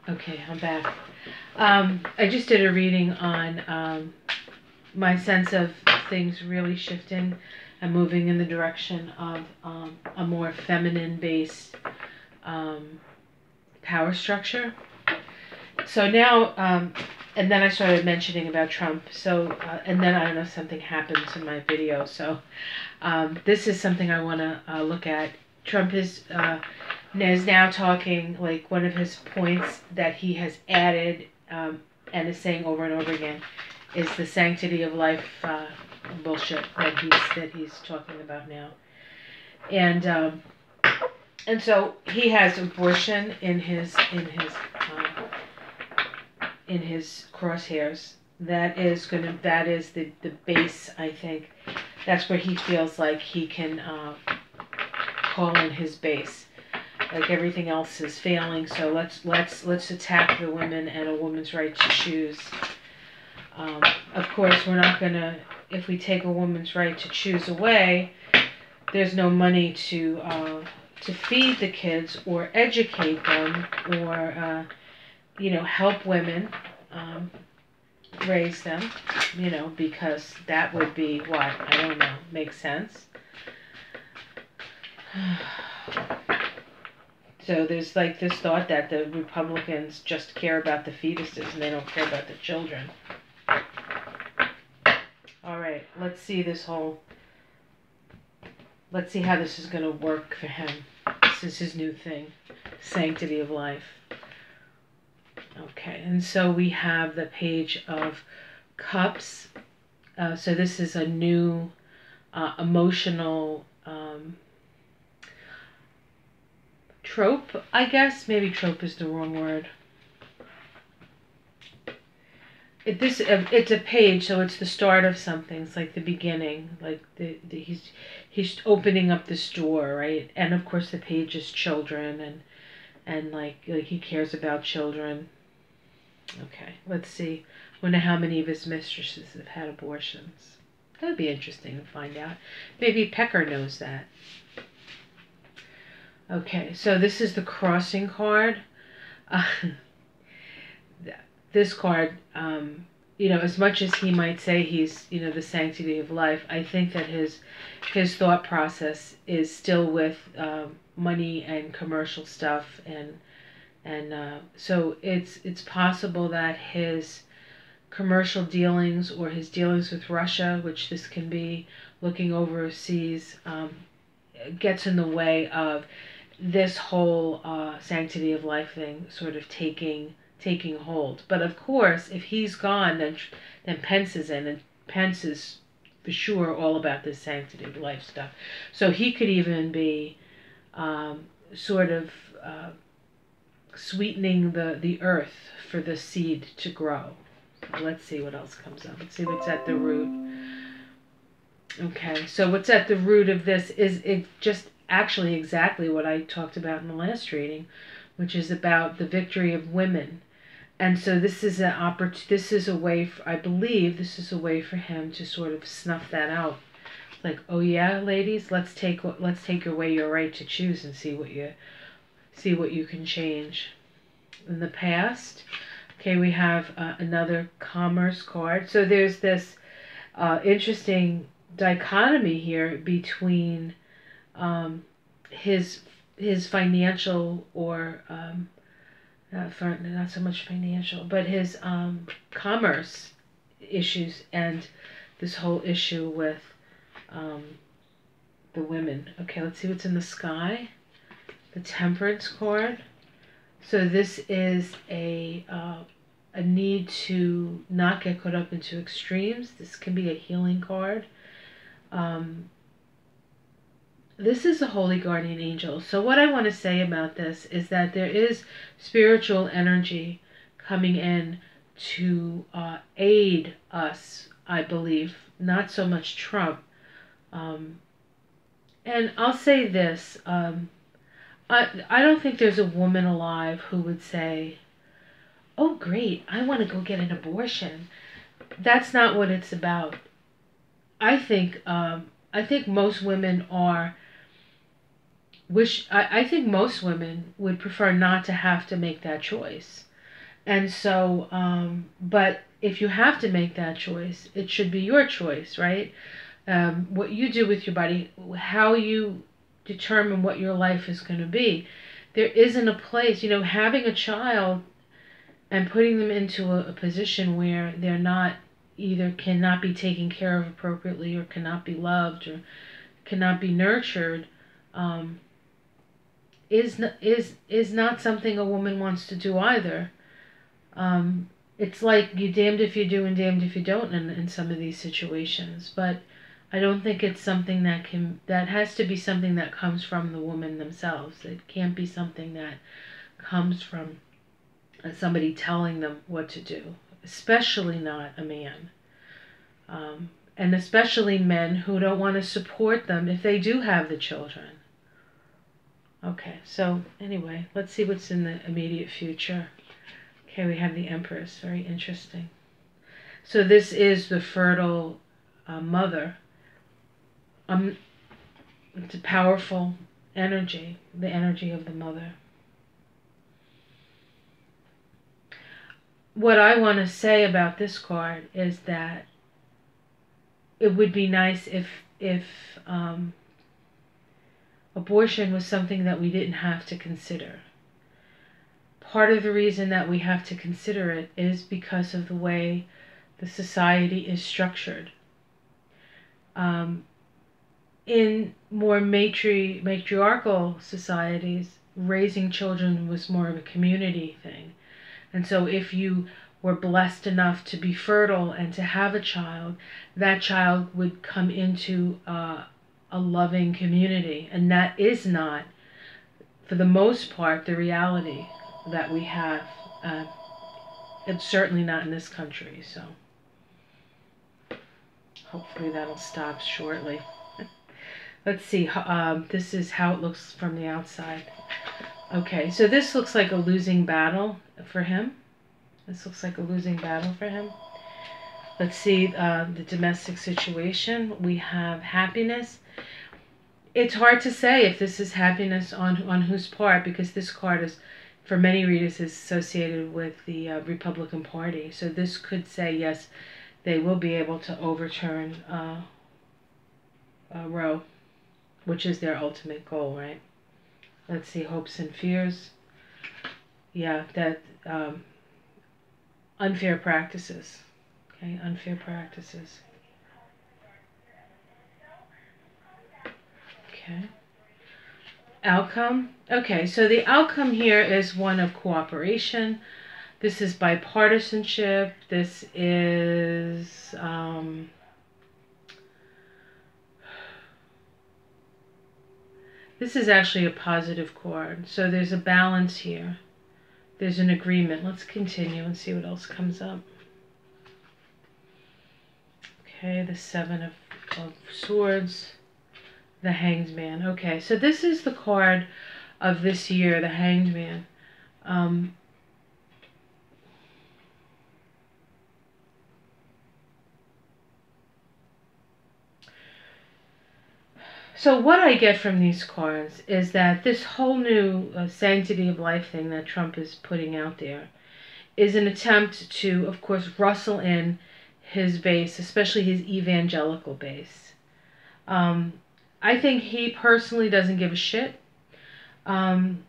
Okay, I'm back. I just did a reading on my sense of things really shifting and moving in the direction of a more feminine-based um, power structure. So now, and then I started mentioning about Trump. So, and then I don't know, something happens in my video. So, this is something I want to look at. Trump is now talking, like one of his points that he has added and is saying over and over again is the sanctity of life bullshit that he's talking about now. And so he has abortion in his crosshairs. That is the base, I think. That's where he feels like he can call in his base. Like everything else is failing, so let's attack the women and a woman's right to choose. Of course, we're not gonna. If we take a woman's right to choose away, there's no money to feed the kids or educate them or help women raise them. Because that would be what, I don't know, makes sense. So there's like this thought that the Republicans just care about the fetuses and they don't care about the children. All right, let's see how this is going to work for him. This is his new thing, sanctity of life. Okay, and so we have the Page of Cups. So this is a new emotional trope, I guess. Maybe trope is the wrong word. It's a page, so it's the start of something. It's like the beginning, like he's opening up this door, right? And of course, the page is children, and like he cares about children. Okay, let's see. Wonder how many of his mistresses have had abortions. That would be interesting to find out. Maybe Pecker knows that. Okay, so this is the crossing card. This card, as much as he might say he's, the sanctity of life, I think that his thought process is still with money and commercial stuff, and so it's possible that his commercial dealings or his dealings with Russia, which this can be, looking overseas, gets in the way of this whole sanctity of life thing sort of taking hold. But of course, if he's gone, then Pence is in, and Pence is for sure all about this sanctity of life stuff. So he could even be sort of sweetening the earth for the seed to grow. So let's see what else comes up. Let's see what's at the root. Okay, so what's at the root of this is it just actually exactly what I talked about in the last reading, which is about the victory of women. And so this is a way I believe this is a way for him to sort of snuff that out. Like, oh yeah, ladies, let's take away your right to choose and see what you can change. In the past, okay, we have another commerce card. So there's this interesting dichotomy here between his financial or not so much financial, but his commerce issues and this whole issue with the women. Okay, let's see what's in the sky. The Temperance card. So this is a need to not get caught up into extremes. This can be a healing card. This is a holy guardian angel. So what I want to say about this is that there is spiritual energy coming in to aid us, I believe, not so much Trump. And I'll say this, I don't think there's a woman alive who would say, oh great, I want to go get an abortion. That's not what it's about. I think most women I think most women would prefer not to have to make that choice. And so, but if you have to make that choice, it should be your choice, right? What you do with your body, how you determine what your life is going to be. There isn't a place, having a child and putting them into a position where they're not, either cannot be taken care of appropriately or cannot be loved or cannot be nurtured, um, is not something a woman wants to do either. It's like you're damned if you do and damned if you don't in some of these situations. But I don't think it's something that has to be something that comes from the woman themselves. It can't be something that comes from somebody telling them what to do, especially not a man. And especially men who don't want to support them if they do have the children. Okay, so anyway, let's see what's in the immediate future. Okay, we have the Empress. Very interesting. So this is the fertile mother. It's a powerful energy, the energy of the mother. What I want to say about this card is that it would be nice if abortion was something that we didn't have to consider. Part of the reason that we have to consider it is because of the way the society is structured. In more matriarchal societies, raising children was more of a community thing. And so if you were blessed enough to be fertile and to have a child, that child would come into a loving community. And that is not, for the most part, the reality that we have. It's certainly not in this country, so hopefully that'll stop shortly. Let's see, this is how it looks from the outside. Okay, so this looks like a losing battle for him. This looks like a losing battle for him. Let's see the domestic situation. We have happiness. It's hard to say if this is happiness on whose part, because this card is, for many readers, is associated with the Republican Party. So this could say, yes, they will be able to overturn Roe, which is their ultimate goal, right? Let's see, hopes and fears. Yeah, that unfair practices. Okay, unfair practices. Okay. Outcome. Okay, so the outcome here is one of cooperation. This is bipartisanship. This is actually a positive card. So there's a balance here. There's an agreement. Let's continue and see what else comes up. Okay, the Seven of Swords. The Hanged Man. Okay, so this is the card of this year, the Hanged Man. So what I get from these cards is that this whole new sanctity of life thing that Trump is putting out there is an attempt to, of course, rustle in his base, especially his evangelical base. I think he personally doesn't give a shit. And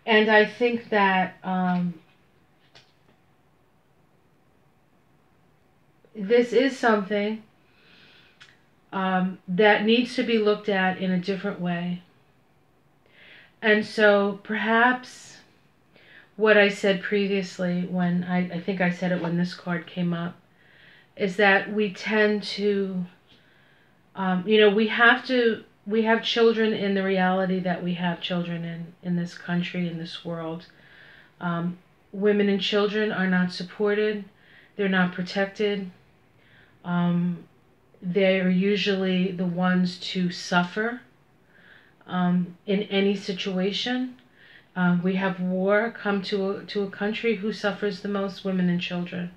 I think that this is something that needs to be looked at in a different way. And so perhaps what I said previously, when I think I said it when this card came up, is that we tend to we have children in the reality that we have children in this country, in this world. Women and children are not supported. They're not protected. They're usually the ones to suffer in any situation. We have war come to a country. Who suffers the most? Women and children.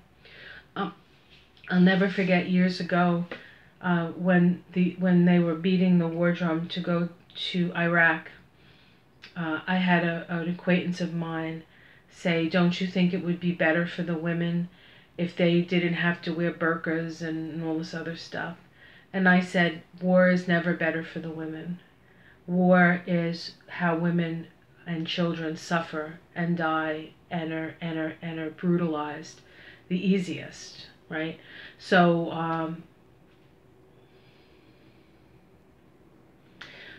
I'll never forget years ago, when they were beating the war drum to go to Iraq. I had an acquaintance of mine say, don't you think it would be better for the women if they didn't have to wear burqas and all this other stuff? And I said, war is never better for the women. War is how women and children suffer and die and are brutalized the easiest, right? So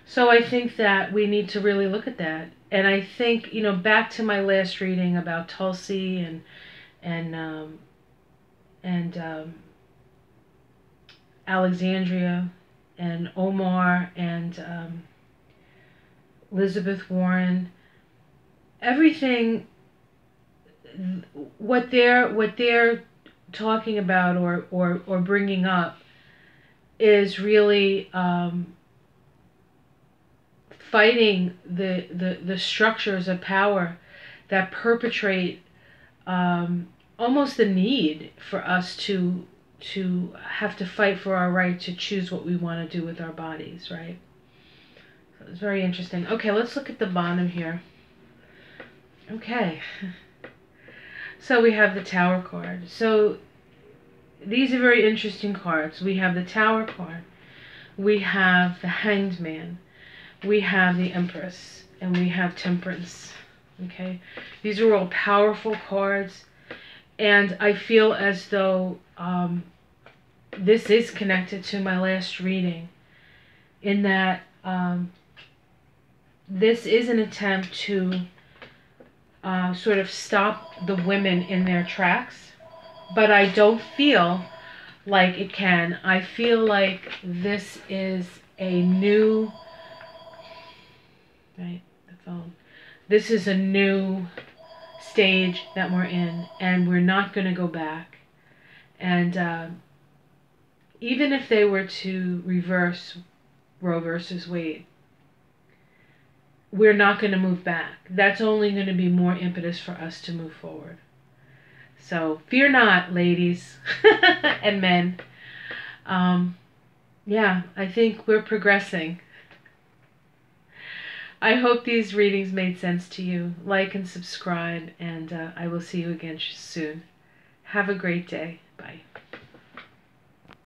so I think that we need to really look at that. And I think, back to my last reading about Tulsi and Alexandria and Omar and Elizabeth Warren, everything, what they're talking about or bringing up is really fighting the structures of power that perpetrate almost the need for us to have to fight for our right to choose what we want to do with our bodies, right? So it's very interesting. Okay, let's look at the bottom here. Okay. So we have the Tower card. So these are very interesting cards. We have the Tower card. We have the Hanged Man. We have the Empress. And we have Temperance. Okay. These are all powerful cards. And I feel as though this is connected to my last reading, in that this is an attempt to sort of stop the women in their tracks, but I don't feel like it can. I feel like this is a new, right, the phone. This is a new stage that we're in, and we're not going to go back. And even if they were to reverse Roe versus Wade, we're not going to move back. That's only going to be more impetus for us to move forward. So fear not, ladies and men. Yeah, I think we're progressing. I hope these readings made sense to you. Like and subscribe, and I will see you again soon. Have a great day. Bye.